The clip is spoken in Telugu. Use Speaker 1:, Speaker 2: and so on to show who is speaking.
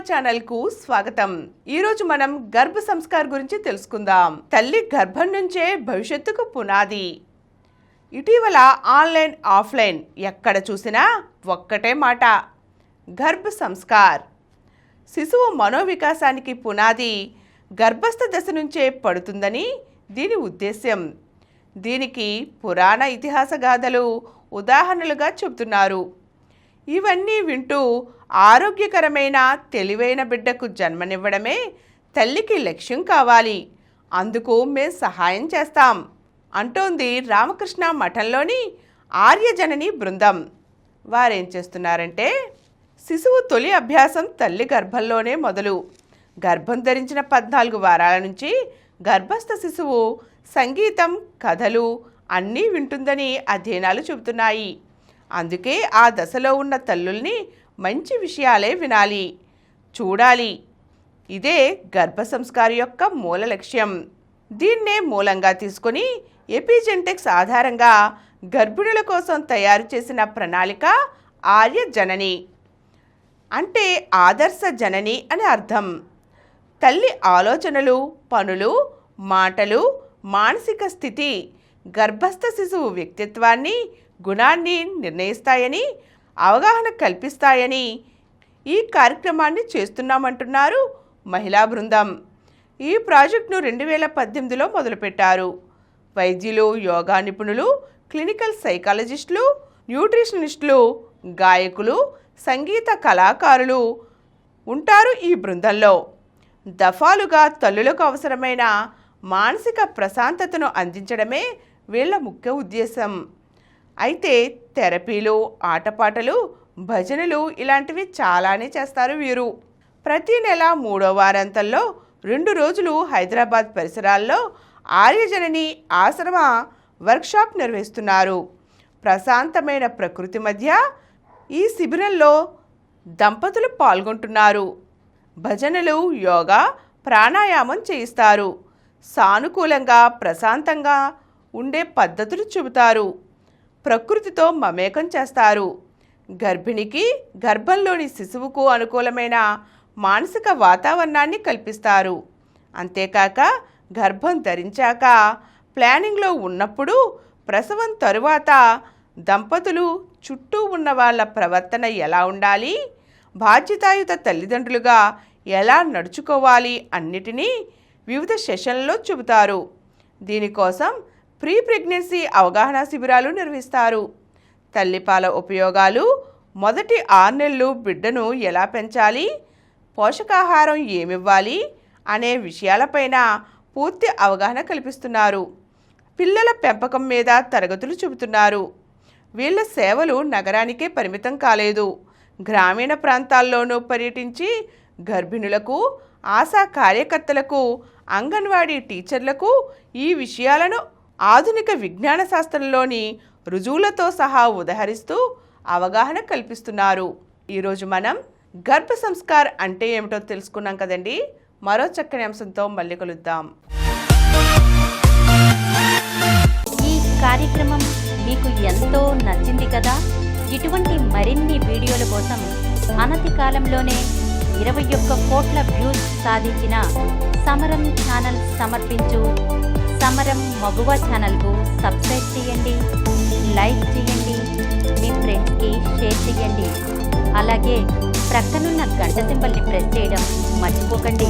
Speaker 1: ఛానల్కు స్వాగతం. ఈరోజు మనం గర్భ సంస్కార్ గురించి తెలుసుకుందాం. తల్లి గర్భం నుంచే భవిష్యత్తుకు పునాది. ఇటీవల ఆన్లైన్ ఆఫ్లైన్ ఎక్కడ చూసినా ఒక్కటే మాట, గర్భ సంస్కార్. శిశువు మనోవికాసానికి పునాది గర్భస్థ దశ నుంచే పడుతుందని దీని ఉద్దేశ్యం. దీనికి పురాణ ఇతిహాస గాథలు ఉదాహరణలుగా చెబుతున్నారు. ఇవన్నీ వింటూ ఆరోగ్యకరమైన తెలివైన బిడ్డకు జన్మనివ్వడమే తల్లికి లక్ష్యం కావాలి. అందుకు మేం సహాయం చేస్తాం అంటోంది రామకృష్ణ మఠంలోని ఆర్యజనని బృందం. వారేం చేస్తున్నారంటే, శిశువు తొలి అభ్యాసం తల్లి గర్భంలోనే మొదలు. గర్భం ధరించిన 14 వారాల నుంచి గర్భస్థ శిశువు సంగీతం, కథలు అన్నీ వింటుందని అధ్యయనాలు చెబుతున్నాయి. అందుకే ఆ దశలో ఉన్న తల్లుల్ని మంచి విషయాలే వినాలి, చూడాలి. ఇదే గర్భ సంస్కారం యొక్క మూల లక్ష్యం. దీన్నే మూలంగా తీసుకొని ఎపిజెనెటిక్స్ ఆధారంగా గర్భిణుల కోసం తయారు చేసిన ప్రణాళిక ఆర్య జనని. అంటే ఆదర్శ జనని అని అర్థం. తల్లి ఆలోచనలు, పనులు, మాటలు, మానసిక స్థితి గర్భస్థ శిశువు వ్యక్తిత్వాన్ని, గుణాన్ని నిర్ణయిస్తాయని, అవగాహన కల్పిస్తాయని ఈ కార్యక్రమాన్ని చేస్తున్నామంటున్నారు మహిళా బృందం. ఈ ప్రాజెక్టును 2018లో మొదలుపెట్టారు. వైద్యులు, యోగా నిపుణులు, క్లినికల్ సైకాలజిస్టులు, న్యూట్రిషనిస్టులు, గాయకులు, సంగీత కళాకారులు ఉంటారు ఈ బృందంలో. దఫాలుగా తల్లులకు అవసరమైన మానసిక ప్రశాంతతను అందించడమే వీళ్ళ ముఖ్య ఉద్దేశం. అయితే థెరపీలు, ఆటపాటలు, భజనలు ఇలాంటివి చాలానే చేస్తారు వీరు. ప్రతి నెల 3వ వారాంతంలో 2 రోజులు హైదరాబాద్ పరిసరాల్లో ఆర్యజనని ఆశ్రమ వర్క్షాప్ నిర్వహిస్తున్నారు. ప్రశాంతమైన ప్రకృతి మధ్య ఈ శిబిరంలో దంపతులు పాల్గొంటున్నారు. భజనలు, యోగా, ప్రాణాయామం చేయిస్తారు. సానుకూలంగా, ప్రశాంతంగా ఉండే పద్ధతులు చెబుతారు. ప్రకృతితో మమేకం చేస్తారు. గర్భిణికి, గర్భంలోని శిశువుకు అనుకూలమైన మానసిక వాతావరణాన్ని కల్పిస్తారు. అంతేకాక గర్భం ధరించాక, ప్లానింగ్లో ఉన్నప్పుడు, ప్రసవం తరువాత దంపతులు చుట్టూ ఉన్న వాళ్ళ ప్రవర్తన ఎలా ఉండాలి, బాధ్యతాయుత తల్లిదండ్రులుగా ఎలా నడుచుకోవాలి అన్నిటినీ వివిధ సెషన్లలో చెబుతారు. దీనికోసం ప్రీ ప్రెగ్నెన్సీ అవగాహన శిబిరాలు నిర్వహిస్తారు. తల్లిపాల ఉపయోగాలు, మొదటి 6 నెలలు బిడ్డను ఎలా పెంచాలి, పోషకాహారం ఏమివ్వాలి అనే విషయాలపైన పూర్తి అవగాహన కల్పిస్తున్నారు. పిల్లల పెంపకం మీద తరగతులు చెబుతున్నారు. వీళ్ళ సేవలు నగరానికే పరిమితం కాలేదు. గ్రామీణ ప్రాంతాల్లోనూ పర్యటించి గర్భిణులకు, ఆశా కార్యకర్తలకు, అంగన్వాడీ టీచర్లకు ఈ విషయాలను ఆధునిక విజ్ఞాన శాస్త్రంలోని రుజువులతో సహా ఉదహరిస్తూ అవగాహన కల్పిస్తున్నారు. ఈరోజు మనం గర్భ సంస్కార్ అంటే ఏమిటో తెలుసుకున్నాం కదండి. మరో చక్కని అంశంతో మళ్ళీ కలుద్దాం.
Speaker 2: ఈ కార్యక్రమం మీకు ఎంతో నచ్చింది కదా. ఇటువంటి మరిన్ని వీడియోల కోసం అనతి కాలంలోనే 21 కోట్ల వ్యూస్ సాధించిన సమరం ఛానల్ సమర్పించు సమరం మగువ ఛానల్కు సబ్స్క్రైబ్ చేయండి, లైక్ చేయండి, మీ ఫ్రెండ్స్కి షేర్ చేయండి. అలాగే ప్రక్కనున్న గంట సింబల్ని ప్రెస్ చేయడం మర్చిపోకండి.